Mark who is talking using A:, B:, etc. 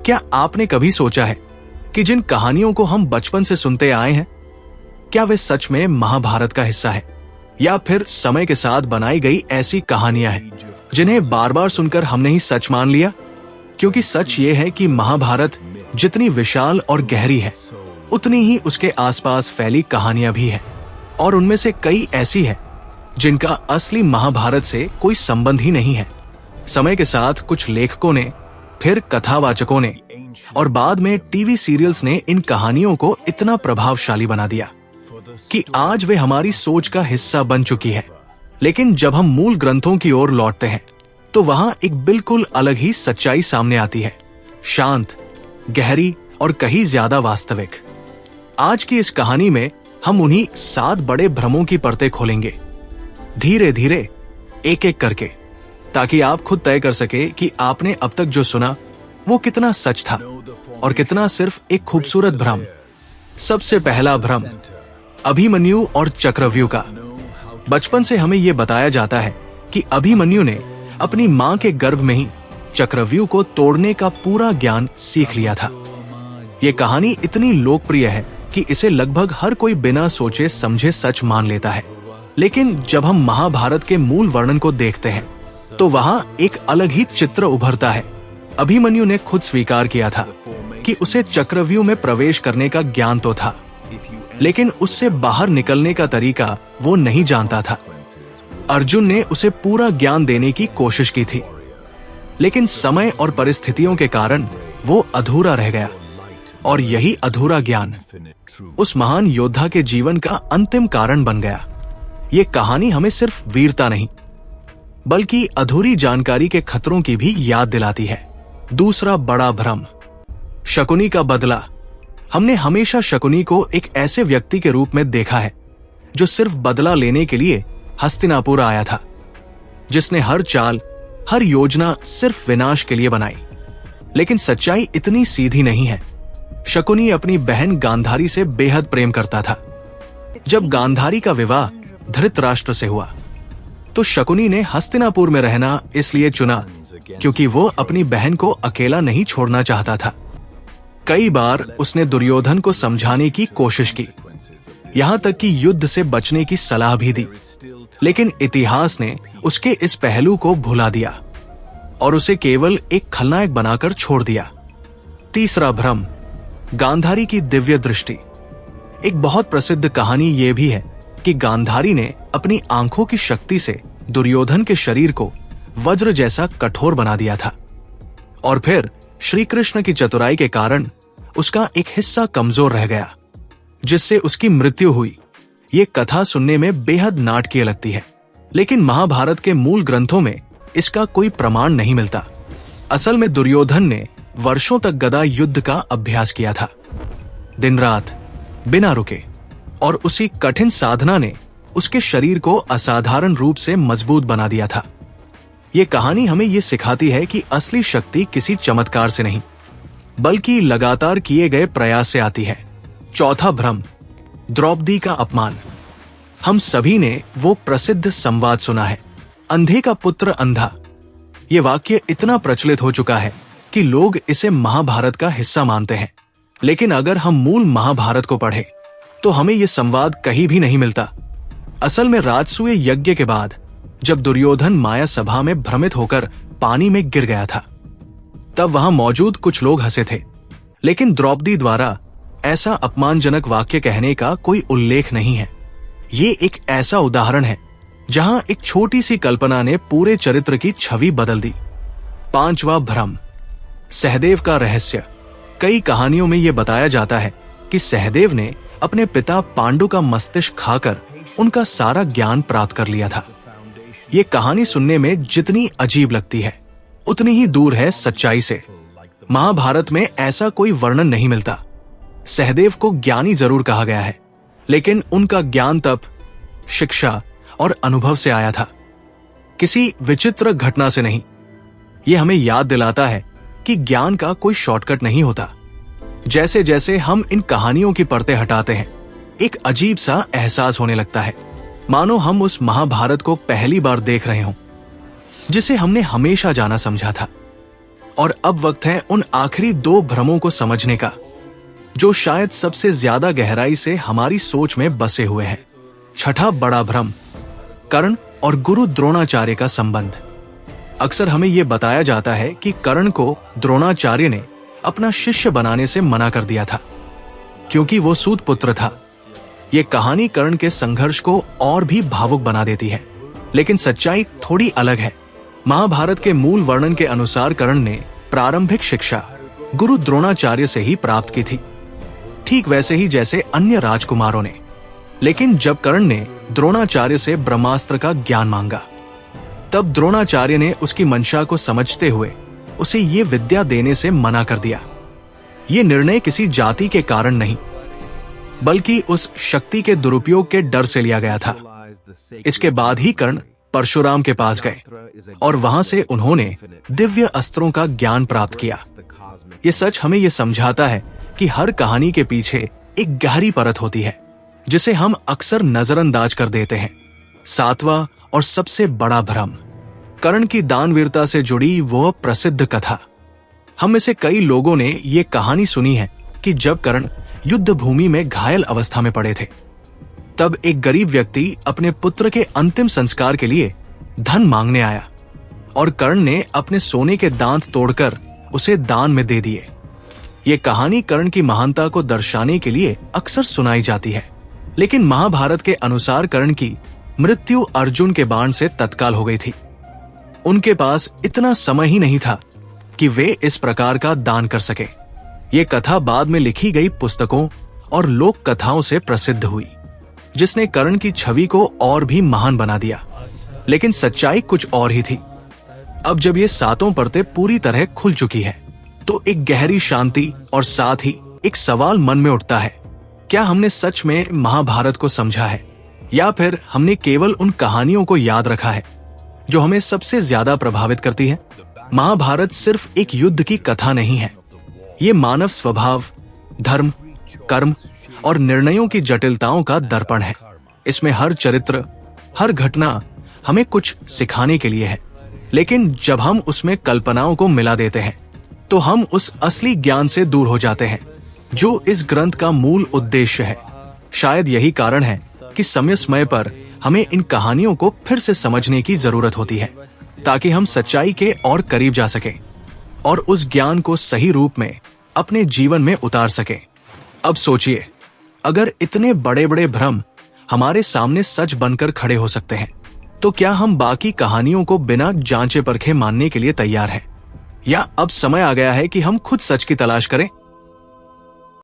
A: क्या आपने कभी सोचा है कि जिन कहानियों को हम बचपन से सुनते आए हैं, क्या वे सच में महाभारत का हिस्सा है, या फिर समय के साथ बनाई गई ऐसी कहानियां हैं जिन्हें बार बार सुनकर हमने ही सच मान लिया? क्योंकि सच ये है कि महाभारत जितनी विशाल और गहरी है, उतनी ही उसके आसपास फैली कहानियां भी हैं, और उनमें से कई ऐसी हैं जिनका असली महाभारत से कोई संबंध ही नहीं है। समय के साथ कुछ लेखकों ने, फिर कथावाचकों ने और बाद में टीवी सीरियल्स ने इन कहानियों को इतना प्रभावशाली बना दिया कि आज वे हमारी सोच का हिस्सा बन चुकी है। लेकिन जब हम मूल ग्रंथों की ओर लौटते हैं तो वहां एक बिल्कुल अलग ही सच्चाई सामने आती है, शांत, गहरी और कहीं ज्यादा वास्तविक। आज की इस कहानी में हम उन्हीं 7 बड़े भ्रमों की परतें खोलेंगे, धीरे धीरे, एक एक करके, ताकि आप खुद तय कर सके कि आपने अब तक जो सुना वो कितना सच था और कितना सिर्फ एक खूबसूरत भ्रम। सबसे पहला भ्रम, अभिमन्यु और चक्रव्यूह का। बचपन से हमें यह बताया जाता है कि अभिमन्यु ने अपनी मां के गर्भ में ही चक्रव्यूह को तोड़ने का पूरा ज्ञान सीख लिया था। ये कहानी इतनी लोकप्रिय है कि इसे लगभग हर कोई बिना सोचे समझे सच मान लेता है। लेकिन जब हम महाभारत के मूल वर्णन को देखते हैं तो वहां एक अलग ही चित्र उभरता है। अभिमन्यु ने खुद स्वीकार किया था कि उसे चक्रव्यूह में प्रवेश करने का ज्ञान तो था, लेकिन उससे बाहर निकलने का तरीका वो नहीं जानता था। अर्जुन ने उसे पूरा ज्ञान देने की कोशिश की थी, लेकिन समय और परिस्थितियों के कारण वो अधूरा रह गया, और यही अधूरा ज्ञान उस महान योद्धा के जीवन का अंतिम कारण बन गया। ये कहानी हमें सिर्फ वीरता नहीं, बल्कि अधूरी जानकारी के खतरों की भी याद दिलाती है। दूसरा बड़ा भ्रम, शकुनी का बदला। हमने हमेशा शकुनी को एक ऐसे व्यक्ति के रूप में देखा है जो सिर्फ बदला लेने के लिए हस्तिनापुर आया था, जिसने हर चाल, हर योजना सिर्फ विनाश के लिए बनाई। लेकिन सच्चाई इतनी सीधी नहीं है। शकुनी अपनी बहन गांधारी से बेहद प्रेम करता था। जब गांधारी का विवाह धृतराष्ट्र से हुआ तो शकुनी ने हस्तिनापुर में रहना इसलिए चुना क्योंकि वो अपनी बहन को अकेला नहीं छोड़ना चाहता था। कई बार उसने दुर्योधन को समझाने की कोशिश की, यहाँ तक कि युद्ध से बचने की सलाह भी दी, लेकिन इतिहास ने उसके इस पहलू को भुला दिया और उसे केवल एक खलनायक बनाकर छोड़ दिया। तीसरा भ्रम, गांधारी की दिव्य दृष्टि। एक बहुत प्रसिद्ध कहानी यह भी है कि गांधारी ने अपनी आंखों की शक्ति से दुर्योधन के शरीर को वज्र जैसा कठोर बना दिया था, और फिर श्री कृष्ण की चतुराई के कारण उसका एक हिस्सा कमजोर रह गया, जिससे उसकी मृत्यु हुई। ये कथा सुनने में बेहद नाटकीय लगती है, लेकिन महाभारत के मूल ग्रंथों में इसका कोई प्रमाण नहीं मिलता। असल में दुर्योधन ने वर्षों तक गदा युद्ध का अभ्यास किया था, दिन रात बिना रुके, और उसी कठिन साधना ने उसके शरीर को असाधारण रूप से मजबूत बना दिया था। ये कहानी हमें ये सिखाती है कि असली शक्ति किसी चमत्कार से नहीं, बल्कि लगातार किए गए प्रयास से आती है। चौथा भ्रम, द्रौपदी का अपमान। हम सभी ने वो प्रसिद्ध संवाद सुना है, अंधे का पुत्र अंधा। ये वाक्य इतना प्रचलित हो चुका है कि लोग इसे महाभारत का हिस्सा मानते हैं, लेकिन अगर हम मूल महाभारत को पढ़ें तो हमें यह संवाद कहीं भी नहीं मिलता। असल में राजसूय यज्ञ के बाद जब दुर्योधन माया सभा में भ्रमित होकर पानी में गिर गया था, तब वहां मौजूद कुछ लोग हंसे थे, लेकिन द्रौपदी द्वारा ऐसा अपमानजनक वाक्य कहने का कोई उल्लेख नहीं है। ये एक ऐसा उदाहरण है जहां एक छोटी सी कल्पना ने पूरे चरित्र की छवि बदल दी। पांचवा भ्रम, सहदेव का रहस्य। कई कहानियों में यह बताया जाता है कि सहदेव ने अपने पिता पांडु का मस्तिष्क खाकर उनका सारा ज्ञान प्राप्त कर लिया था। ये कहानी सुनने में जितनी अजीब लगती है, उतनी ही दूर है सच्चाई से। महाभारत में ऐसा कोई वर्णन नहीं मिलता। सहदेव को ज्ञानी जरूर कहा गया है, लेकिन उनका ज्ञान तप, शिक्षा और अनुभव से आया था, किसी विचित्र घटना से नहीं। यह हमें याद दिलाता है कि ज्ञान का कोई शॉर्टकट नहीं होता। जैसे जैसे हम इन कहानियों की परतें हटाते हैं, एक अजीब सा एहसास होने लगता है, मानो हम उस महाभारत को पहली बार देख रहे हों, जिसे हमने हमेशा जाना समझा था। और अब वक्त है उन आखिरी 2 भ्रमों को समझने का, जो शायद सबसे ज्यादा गहराई से हमारी सोच में बसे हुए हैं। छठा बड़ा भ्रम, कर्ण और गुरु द्रोणाचार्य का संबंध। अक्सर हमें यह बताया जाता है कि कर्ण को द्रोणाचार्य ने अपना शिष्य बनाने से मना कर दिया था, क्योंकि वो सूत पुत्र था। ये कहानी कर्ण के संघर्ष को और भी भावुक बना देती है, लेकिन सच्चाई थोड़ी अलग है। महाभारत के मूल वर्णन के अनुसार कर्ण ने प्रारंभिक शिक्षा गुरु द्रोणाचार्य से ही प्राप्त की थी, ठीक वैसे ही जैसे अन्य राजकुमारों ने। लेकिन जब कर्ण ने द्रोणाचार्य से ब्रह्मास्त्र का ज्ञान मांगा, तब द्रोणाचार्य ने उसकी मंशा को समझते हुए उसे ये विद्या देने से मना कर दिया। ये निर्णय किसी जाति के कारण नहीं, बल्कि उस शक्ति के दुरुपयोग के डर से लिया गया था। इसके बाद ही कर्ण परशुराम के पास गए और वहां से उन्होंने दिव्य अस्त्रों का ज्ञान प्राप्त किया। ये सच हमें ये समझाता है कि हर कहानी के पीछे एक गहरी परत होती है, जिसे हम अक्सर नजरअंदाज कर देते हैं। 7वां और सबसे बड़ा भ्रम, कर्ण की दानवीरता से जुड़ी वह प्रसिद्ध कथा। हम में से कई लोगों ने ये कहानी सुनी है कि जब कर्ण युद्ध भूमि में घायल अवस्था में पड़े थे, तब एक गरीब व्यक्ति अपने पुत्र के अंतिम संस्कार के लिए धन मांगने आया और कर्ण ने अपने सोने के दांत तोड़कर उसे दान में दे दिए। ये कहानी कर्ण की महानता को दर्शाने के लिए अक्सर सुनाई जाती है, लेकिन महाभारत के अनुसार कर्ण की मृत्यु अर्जुन के बाण से तत्काल हो गई थी। उनके पास इतना समय ही नहीं था कि वे इस प्रकार का दान कर सके। ये कथा बाद में लिखी गई पुस्तकों और लोक कथाओं से प्रसिद्ध हुई, जिसने कर्ण की छवि को और भी महान बना दिया। लेकिन सच्चाई कुछ और ही थी। अब जब ये 7 परतें पूरी तरह खुल चुकी है, तो एक गहरी शांति और साथ ही एक सवाल मन में उठता है, क्या हमने सच में महाभारत को समझा है, या फिर हमने केवल उन कहानियों को याद रखा है जो हमें सबसे ज्यादा प्रभावित करती है? महाभारत सिर्फ एक युद्ध की कथा नहीं है, ये मानव स्वभाव, धर्म, कर्म और निर्णयों की जटिलताओं का दर्पण है। इसमें हर चरित्र, हर घटना हमें कुछ सिखाने के लिए है, लेकिन जब हम उसमें कल्पनाओं को मिला देते हैं, तो हम उस असली ज्ञान से दूर हो जाते हैं, जो इस ग्रंथ का मूल उद्देश्य है। शायद यही कारण है कि समय समय पर हमें इन कहानियों को फिर से समझने की जरूरत होती है, ताकि हम सच्चाई के और करीब जा सकें और उस ज्ञान को सही रूप में अपने जीवन में उतार सकें। अब सोचिए, अगर इतने बड़े बड़े भ्रम हमारे सामने सच बनकर खड़े हो सकते हैं, तो क्या हम बाकी कहानियों को बिना जांचे परखे मानने के लिए तैयार हैं? या अब समय आ गया है कि हम खुद सच की तलाश करें?